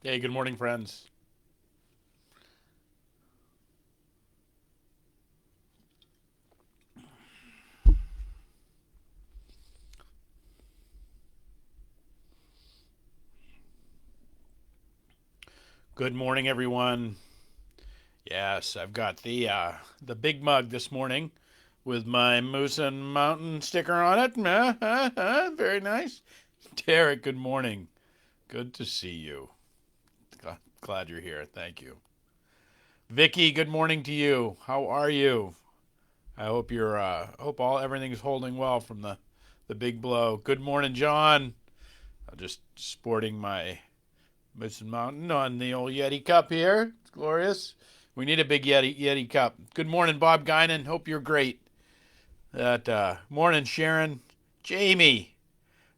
Hey, good morning, friends. Good morning, everyone. Yes, I've got the big mug this morning with my Moose and Mountain sticker on it. Very nice. Derek, good morning. Good to see you. Glad you're here. Thank you. Vicky, good morning to you. How are you? I hope you're hope all everything's holding well from the big blow. Good morning, John. I'm just sporting my Missing Mountain on the old Yeti cup here. It's glorious. We need a big Yeti cup. Good morning, Bob Guinan. Hope you're great. That morning, Sharon, Jamie.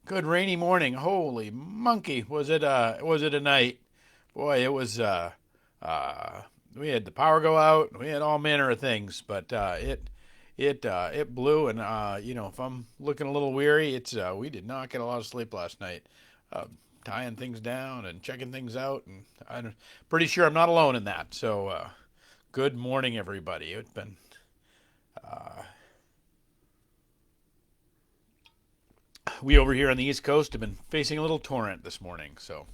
Good rainy morning. Holy monkey, was it a night? Boy, it was. We had the power go out. We had all manner of things, but it blew. And if I'm looking a little weary, it's we did not get a lot of sleep last night. Uh, Tying things down and checking things out, and I'm pretty sure I'm not alone in that. So, good morning, everybody. It's been we over here on the East Coast have been facing a little torrent this morning. So,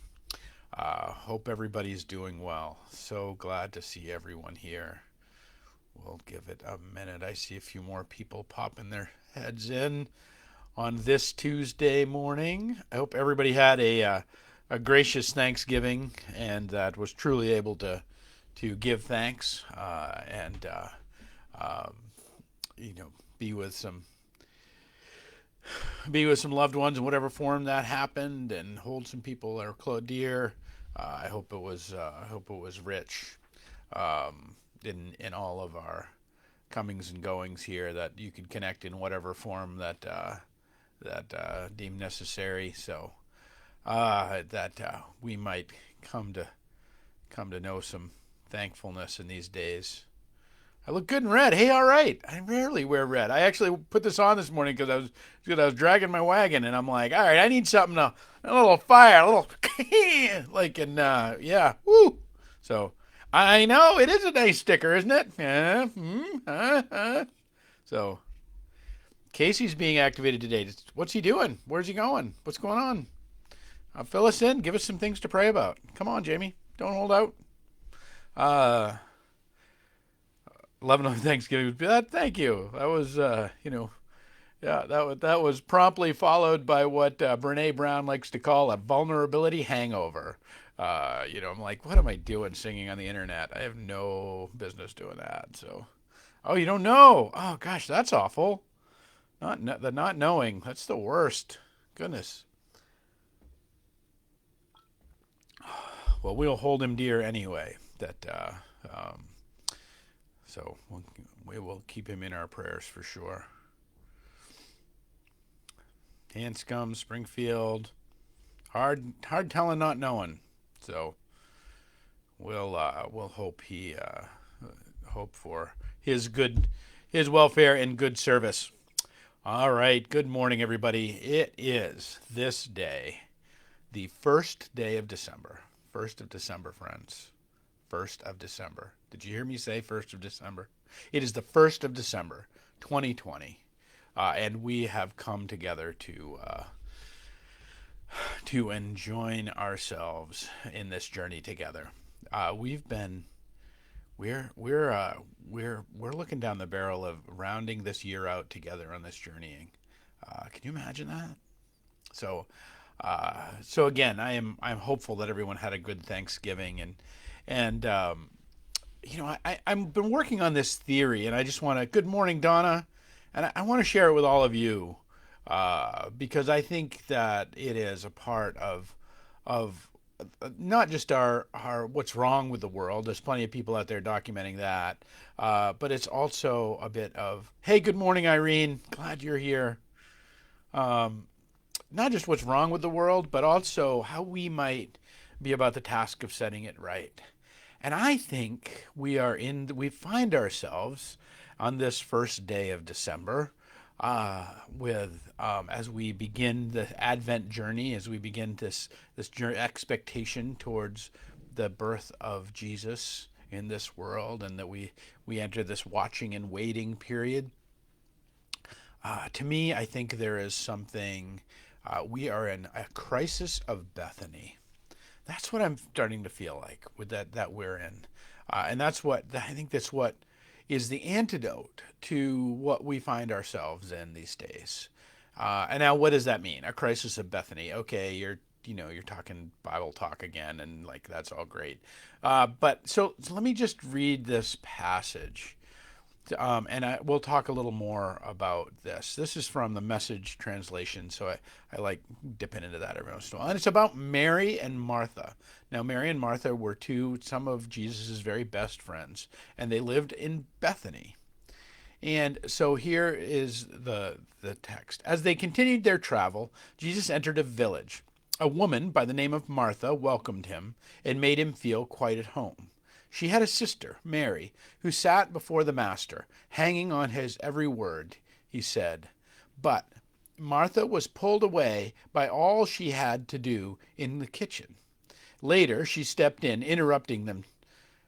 hope everybody's doing well. So glad to see everyone here. We'll give it a minute. I see a few more people popping their heads in on this Tuesday morning. I hope everybody had a gracious Thanksgiving and that was truly able to give thanks and um, you know be with some loved ones in whatever form that happened, and hold some people that are close dear. I hope it was rich in all of our comings and goings here, that you could connect in whatever form that deemed necessary. So that we might come to know some thankfulness in these days. I look good in red. Hey, all right. I rarely wear red. I actually put this on this morning because I was dragging my wagon, and I'm like, all right, I need something a little fire, a little like, and yeah, woo. So I know it is a nice sticker, isn't it? So Casey's being activated today. What's he doing? Where's he going? What's going on? Fill us in. Give us some things to pray about. Come on, Jamie. Don't hold out. Uh, 11 on Thanksgiving. Thank you. That was, yeah, that was promptly followed by what Brene Brown likes to call a vulnerability hangover. I'm like, what am I doing singing on the internet? I have no business doing that. So, oh, you don't know? Oh gosh, that's awful. The not knowing. That's the worst. Goodness. Well, we'll hold him dear anyway. Um, so we will keep him in our prayers for sure. Hanscom, Springfield, hard telling, not knowing. So we'll hope for his welfare and good service. All right. Good morning, everybody. It is this day, the first day of December. 1st of December, friends. 1st of December. Did you hear me say 1st of December? It is the 1st of December, 2020. And we have come together to enjoy ourselves in this journey together. We've been we're looking down the barrel of rounding this year out together on this journeying. Can you imagine that? So so again, I'm hopeful that everyone had a good Thanksgiving, and I've been working on this theory, and I just want to. Good morning, Donna, and I want to share it with all of you because I think that it is a part of not just our what's wrong with the world. There's plenty of people out there documenting that, but it's also a bit of, hey, good morning, Irene. Glad you're here. Um, Not just what's wrong with the world, but also how we might be about the task of setting it right. And I think we find ourselves on this first day of December with as we begin the Advent journey, as we begin this journey, expectation towards the birth of Jesus in this world, and that we enter this watching and waiting period. To me, I think there is something. We are in a crisis of Bethany. That's what I'm starting to feel like with that we're in, and that's what I think. That's what is the antidote to what we find ourselves in these days. And now, what does that mean? A crisis of Bethany? Okay, you're talking Bible talk again, and like that's all great. But so let me just read this passage. And we'll talk a little more about this. This is from the Message translation, so I like dipping into that every once in a while. And it's about Mary and Martha. Now, Mary and Martha were some of Jesus' very best friends, and they lived in Bethany. And so here is the text. As they continued their travel, Jesus entered a village. A woman by the name of Martha welcomed him and made him feel quite at home. She had a sister, Mary, who sat before the Master, hanging on his every word he said. But Martha was pulled away by all she had to do in the kitchen. Later, she stepped in, interrupting them.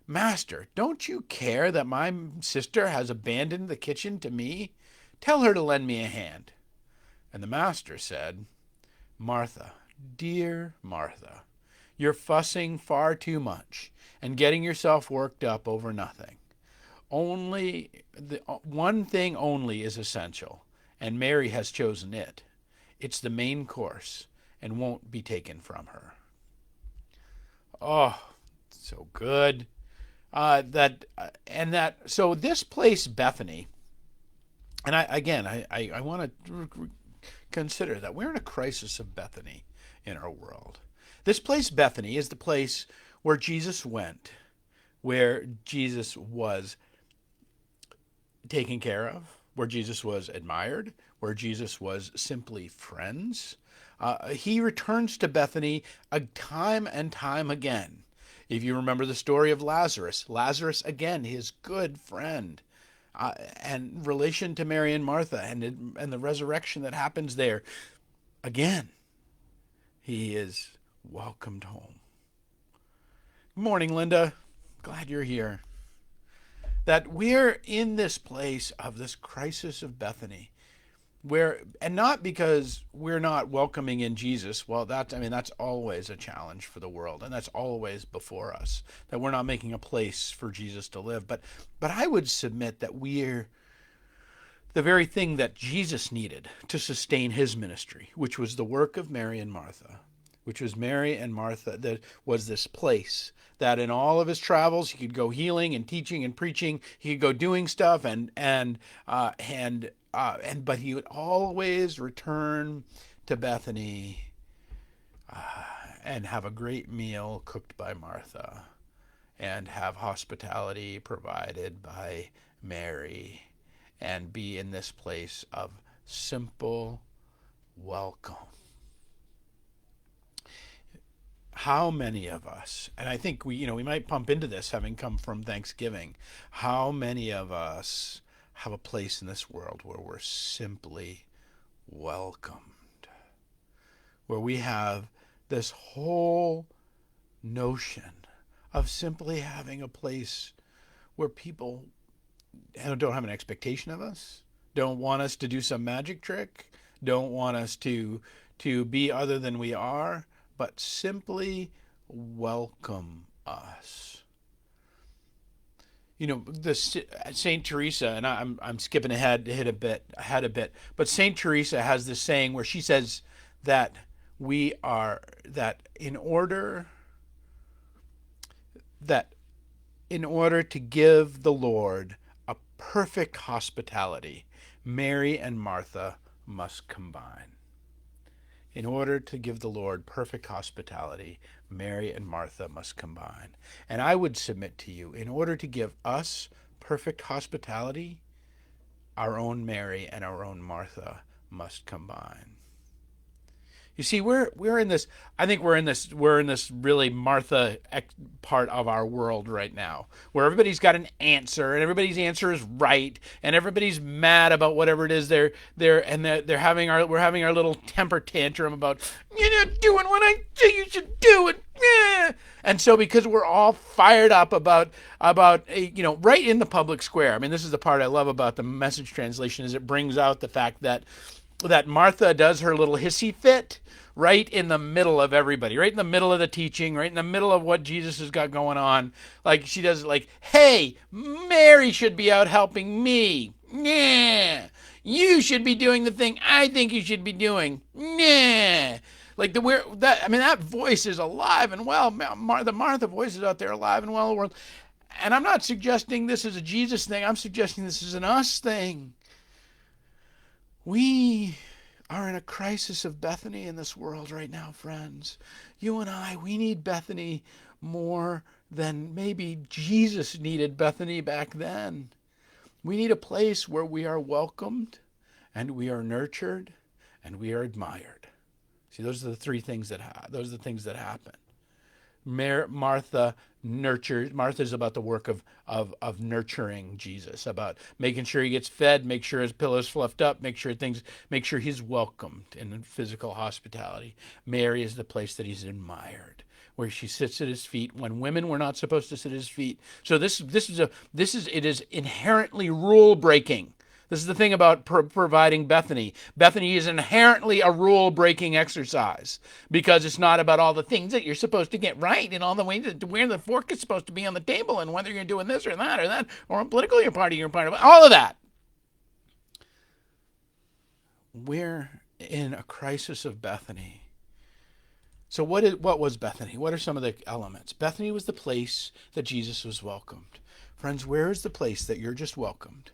Master, don't you care that my sister has abandoned the kitchen to me? Tell her to lend me a hand. And the Master said, Martha, dear Martha, you're fussing far too much and getting yourself worked up over nothing. Only the one thing only is essential, and Mary has chosen it. It's the main course and won't be taken from her. Oh, so good. So this place, Bethany, and I want to consider that we're in a crisis of Bethany in our world. This place, Bethany, is the place where Jesus went, where Jesus was taken care of, where Jesus was admired, where Jesus was simply friends. He returns to Bethany time and time again. If you remember the story of Lazarus, again, his good friend, and relation to Mary and Martha, and the resurrection that happens there, again, he is welcomed home. Good morning, Linda. Glad you're here. That we're in this place of this crisis of Bethany, and not because we're not welcoming in Jesus. Well, that's always a challenge for the world, and that's always before us, that we're not making a place for Jesus to live. But I would submit that we're the very thing that Jesus needed to sustain his ministry, which was the work of Mary and Martha, which was Mary and Martha, that was this place that in all of his travels, he could go healing and teaching and preaching. He could go doing stuff but he would always return to Bethany and have a great meal cooked by Martha and have hospitality provided by Mary and be in this place of simple welcome. How many of us, and I think we might pump into this having come from Thanksgiving, how many of us have a place in this world where we're simply welcomed, where we have this whole notion of simply having a place where people don't have an expectation of us, don't want us to do some magic trick, don't want us to be other than we are, but simply welcome us. The Saint Teresa, and I'm skipping ahead a bit, but Saint Teresa has this saying where she says that in order to give the Lord a perfect hospitality, Mary and Martha must combine. In order to give the Lord perfect hospitality, Mary and Martha must combine. And I would submit to you, in order to give us perfect hospitality, our own Mary and our own Martha must combine. You see, we're in this. I think we're in this really Martha part of our world right now, where everybody's got an answer and everybody's answer is right, and everybody's mad about whatever it is they're having we're having our little temper tantrum about you're not doing what I say you should do it. Yeah. And so because we're all fired up about right in the public square. I mean, this is the part I love about the Message translation is it brings out the fact that Martha does her little hissy fit right in the middle of everybody, right in the middle of the teaching, right in the middle of what Jesus has got going on. Like she does, like, hey, Mary should be out helping me. Yeah. You should be doing the thing I think you should be doing. Yeah. Like that voice is alive and well. The Martha voice is out there alive and well in the world. And I'm not suggesting this is a Jesus thing. I'm suggesting this is an us thing. We are in a crisis of Bethany in this world right now, friends. You and I, we need Bethany more than maybe Jesus needed Bethany back then. We need a place where we are welcomed and we are nurtured and we are admired. See, those are the three things those are the things that happen. Martha nurtures. Martha's about the work of nurturing Jesus, about making sure he gets fed, make sure his pillow's fluffed up, make sure he's welcomed in physical hospitality. Mary is the place that he's admired, where she sits at his feet when women were not supposed to sit at his feet. So it is inherently rule breaking. This is the thing about providing Bethany. Bethany is inherently a rule-breaking exercise because it's not about all the things that you're supposed to get right and all the ways that where the fork is supposed to be on the table and whether you're doing this or that or politically you're part of all of that. We're in a crisis of Bethany. So what was Bethany? What are some of the elements? Bethany was the place that Jesus was welcomed. Friends, where is the place that you're just welcomed?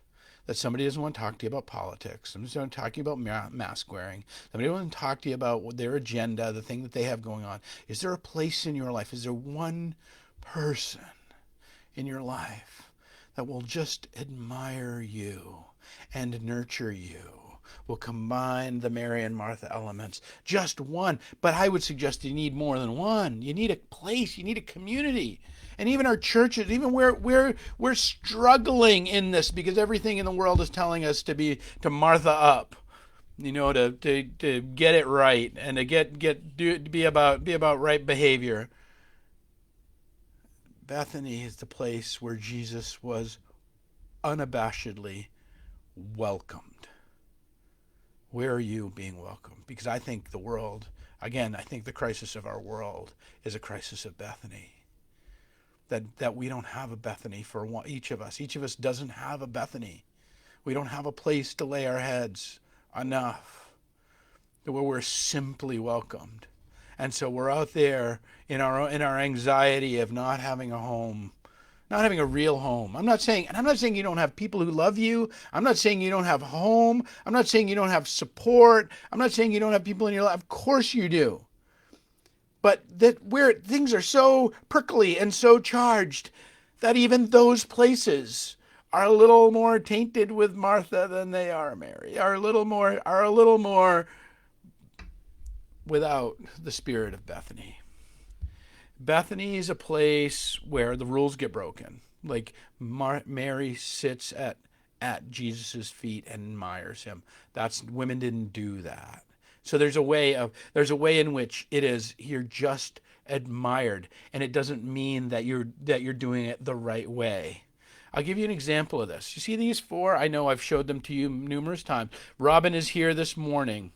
That somebody doesn't want to talk to you about politics. Somebody's not talking about mask wearing. Somebody doesn't want to talk to you about their agenda, the thing that they have going on. Is there a place in your life? Is there one person in your life that will just admire you and nurture you? Will combine the Mary and Martha elements. Just one. But I would suggest you need more than one. You need a place. You need a community. And even our churches, even we're struggling in this because everything in the world is telling us to Martha up, to get it right and to be about right behavior. Bethany is the place where Jesus was unabashedly welcomed. Where are you being welcomed? Because I think I think the crisis of our world is a crisis of Bethany. That we don't have a Bethany for each of us. Each of us doesn't have a Bethany. We don't have a place to lay our heads enough where we're simply welcomed. And so we're out there in our anxiety of not having a home, not having a real home. I'm not saying you don't have people who love you. I'm not saying you don't have home. I'm not saying you don't have support. I'm not saying you don't have people in your life. Of course you do. But that where things are so prickly and so charged that even those places are a little more tainted with Martha than they are Mary, are a little more without the spirit of Bethany. Bethany is a place where the rules get broken. Like Mary sits at Jesus' feet and admires him. Women didn't do that. So there's a way in which it is you're just admired, and it doesn't mean that you're doing it the right way. I'll give you an example of this. You see these four? I know I've showed them to you numerous times. Robin is here this morning,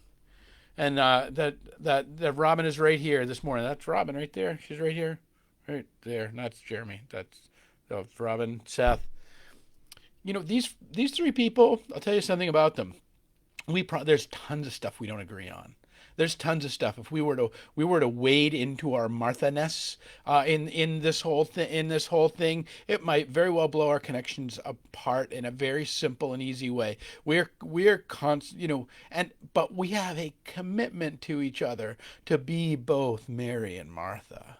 and that Robin is right here this morning. That's Robin right there. She's right here, right there. That's Jeremy. That's Robin, Seth. These three people. I'll tell you something about them. There's tons of stuff we don't agree on. There's tons of stuff. If we were to wade into our Martha-ness in this whole thing, it might very well blow our connections apart in a very simple and easy way. But we have a commitment to each other to be both Mary and Martha.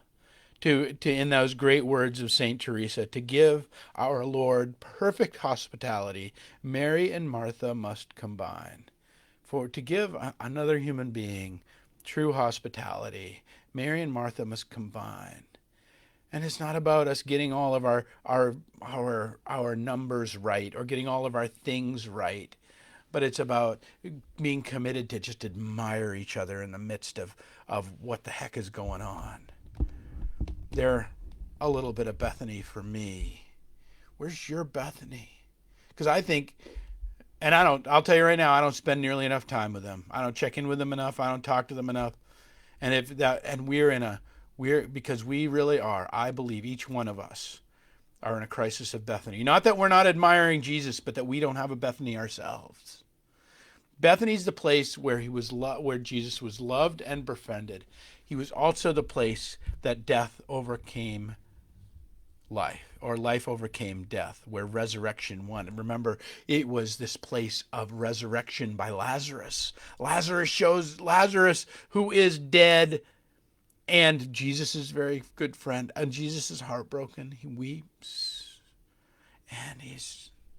To in those great words of Saint Teresa, to give our Lord perfect hospitality, Mary and Martha must combine. To give another human being true hospitality. Mary and Martha must combine. And it's not about us getting all of our numbers right or getting all of our things right, but it's about being committed to just admire each other in the midst of what the heck is going on. They're a little bit of Bethany for me. Where's your Bethany? Because I think, and I'll tell you right now, I don't spend nearly enough time with them. I don't check in with them enough. I don't talk to them enough. And because we really are, I believe each one of us are in a crisis of Bethany. Not that we're not admiring Jesus, but that we don't have a Bethany ourselves. Bethany's the place where where Jesus was loved and befriended. He was also the place that death overcame life, or life overcame death, where resurrection won. And remember, it was this place of resurrection by Lazarus. Lazarus shows Lazarus who is dead, and Jesus' very good friend, and Jesus is heartbroken. He weeps, and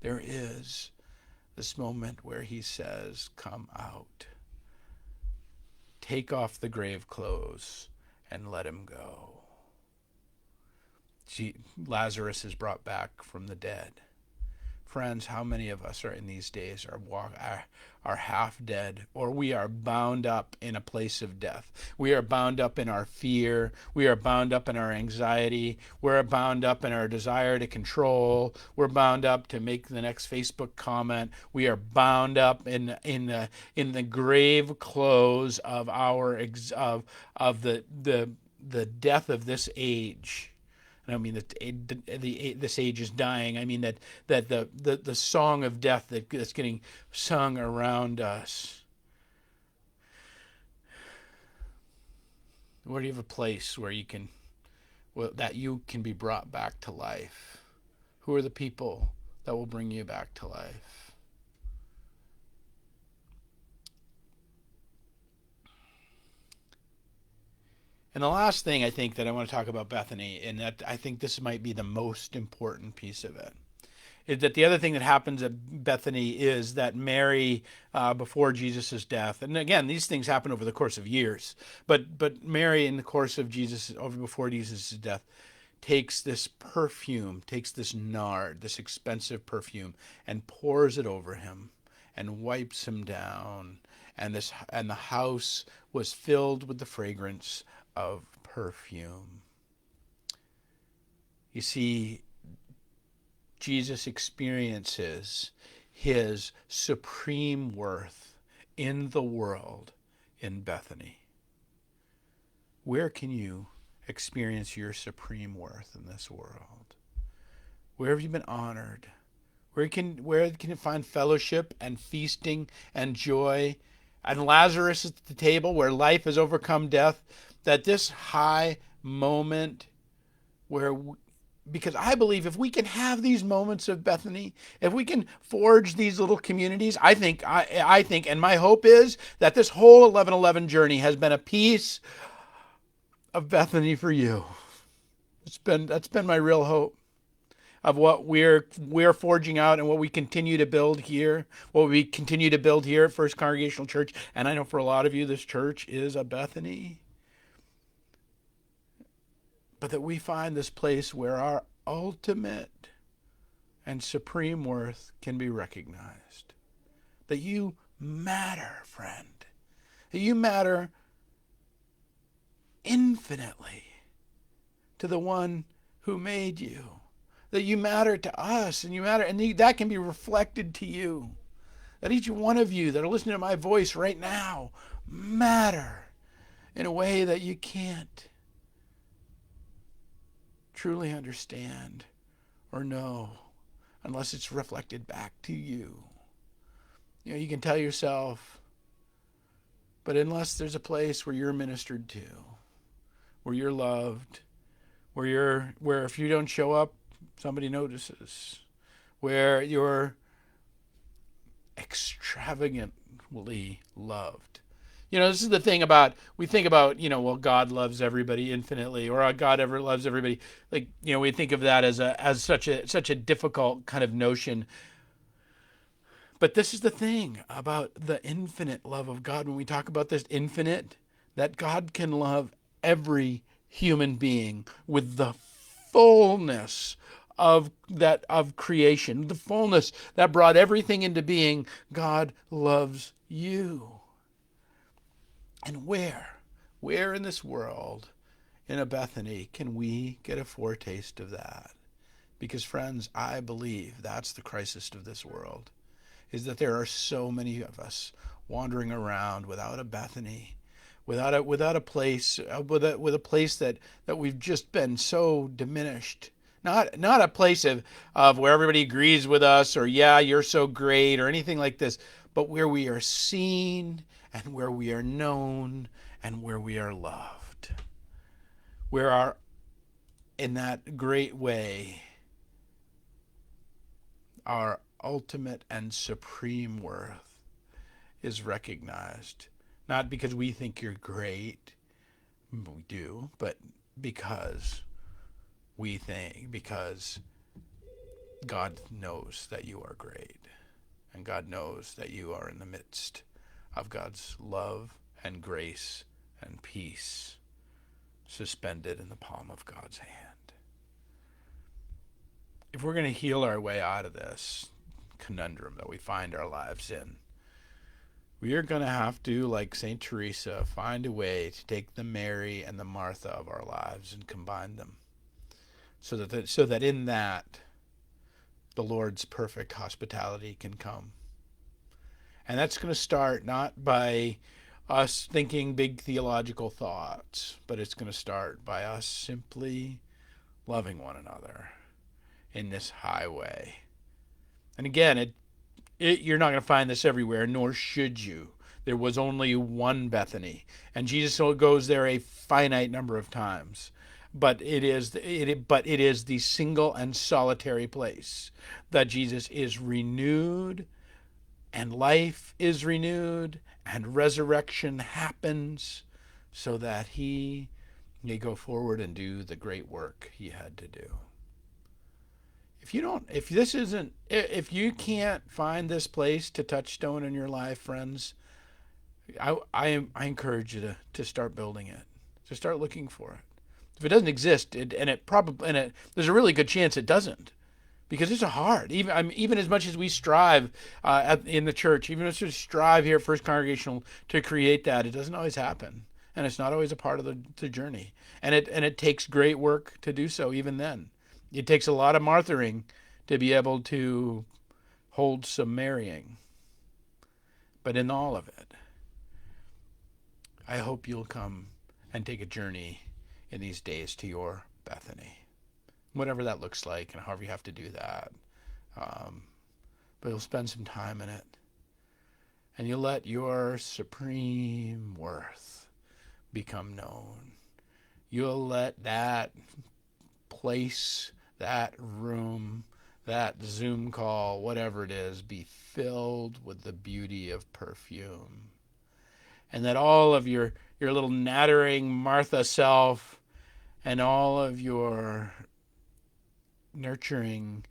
there is this moment where he says, "Come out. Take off the grave clothes and let him go." Lazarus is brought back from the dead. Friends, how many of us are in these days are half dead, or we are bound up in a place of death? We are bound up in our fear. We are bound up in our anxiety. We're bound up in our desire to control. We're bound up to make the next Facebook comment. We are bound up in the grave clothes of the death of this age. I don't mean that this age is dying. I mean that the song of death that's getting sung around us. Where do you have a place where you can be brought back to life? Who are the people that will bring you back to life? And the last thing I think that I want to talk about Bethany, and that I think this might be the most important piece of it, is that the other thing that happens at Bethany is that Mary, before Jesus' death, and again, these things happen over the course of years, but Mary, in the course of before Jesus' death, takes this perfume, takes this nard, this expensive perfume, and pours it over him and wipes him down. And the house was filled with the fragrance of perfume. You see, Jesus experiences his supreme worth in the world in Bethany. Where can you experience your supreme worth in this world? Where have you been honored? Where can you find fellowship and feasting and joy? And Lazarus at the table where life has overcome death. That this high moment because I believe if we can have these moments of Bethany, if we can forge these little communities, I think, and my hope is that this whole 11:11 journey has been a piece of Bethany for you. That's been my real hope of what we're forging out and what we continue to build here, at First Congregational Church. And I know for a lot of you, this church is a Bethany. But that we find this place where our ultimate and supreme worth can be recognized. That you matter, friend. That you matter infinitely to the one who made you. That you matter to us, and that can be reflected to you. That each one of you that are listening to my voice right now matter in a way that you can't truly understand or know unless it's reflected back to you. You can tell yourself, but unless there's a place where you're ministered to, where you're loved, where if you don't show up, somebody notices, where you're extravagantly loved. This is the thing we think about, God loves everybody infinitely, or God ever loves everybody. We think of that as such a difficult kind of notion. But this is the thing about the infinite love of God. When we talk about this infinite, that God can love every human being with the fullness of creation, the fullness that brought everything into being. God loves you. And where in this world, in a Bethany, can we get a foretaste of that? Because friends, I believe that's the crisis of this world, is that there are so many of us wandering around without a Bethany, without a place, with a place that we've just been so diminished. Not a place of where everybody agrees with us, or yeah, you're so great, or anything like this, but where we are seen and where we are known and where we are loved. Where our, in that great way, our ultimate and supreme worth is recognized. Not because we think you're great, we do, but because because God knows that you are great. And God knows that you are in the midst of God's love and grace and peace suspended in the palm of God's hand. If we're going to heal our way out of this conundrum that we find our lives in, we are going to have to, like St. Teresa, find a way to take the Mary and the Martha of our lives and combine them, so that in that the Lord's perfect hospitality can come. And that's going to start not by us thinking big theological thoughts, but it's going to start by us simply loving one another in this highway. And again, you're not going to find this everywhere, nor should you. There was only one Bethany, and Jesus goes there a finite number of times. But it is the single and solitary place that Jesus is renewed, and life is renewed, and resurrection happens, so that he may go forward and do the great work he had to do. If you can't find this place to touchstone in your life, friends, I encourage you to start building it, to start looking for it. If it doesn't exist, there's a really good chance it doesn't, because it's hard. Even as much as we strive in the church, even as we strive here at First Congregational to create that, it doesn't always happen, and it's not always a part of the journey. And it takes great work to do so. Even then, it takes a lot of Marthering to be able to hold some marrying. But in all of it, I hope you'll come and take a journey in these days to your Bethany, whatever that looks like, and however you have to do that. But you'll spend some time in it, and you'll let your supreme worth become known. You'll let that place, that room, that Zoom call, whatever it is, be filled with the beauty of perfume. And that all of your little nattering Martha self and all of your nurturing,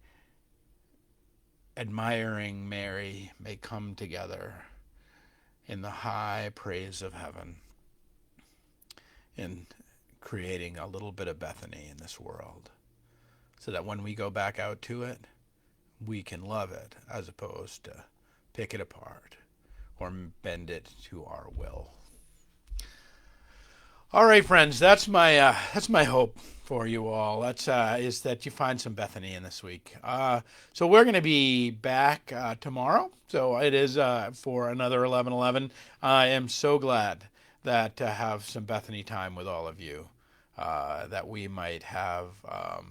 admiring Mary may come together in the high praise of heaven, in creating a little bit of Bethany in this world, so that when we go back out to it, we can love it as opposed to pick it apart or bend it to our will. All right, friends, that's my hope for you all. Is that you find some Bethany in this week. So we're going to be back tomorrow. So it is for another 11:11. I am so glad that to have some Bethany time with all of you, that we might have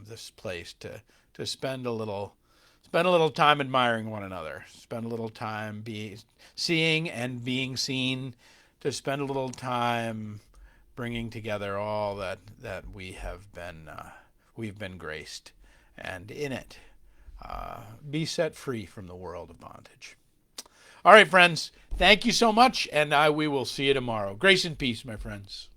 this place to spend a little time admiring one another, spend a little time seeing and being seen, to spend a little time bringing together all that we've been graced, and in it be set free from the world of bondage. All right, friends, thank you so much, and we will see you tomorrow. Grace and peace, my friends.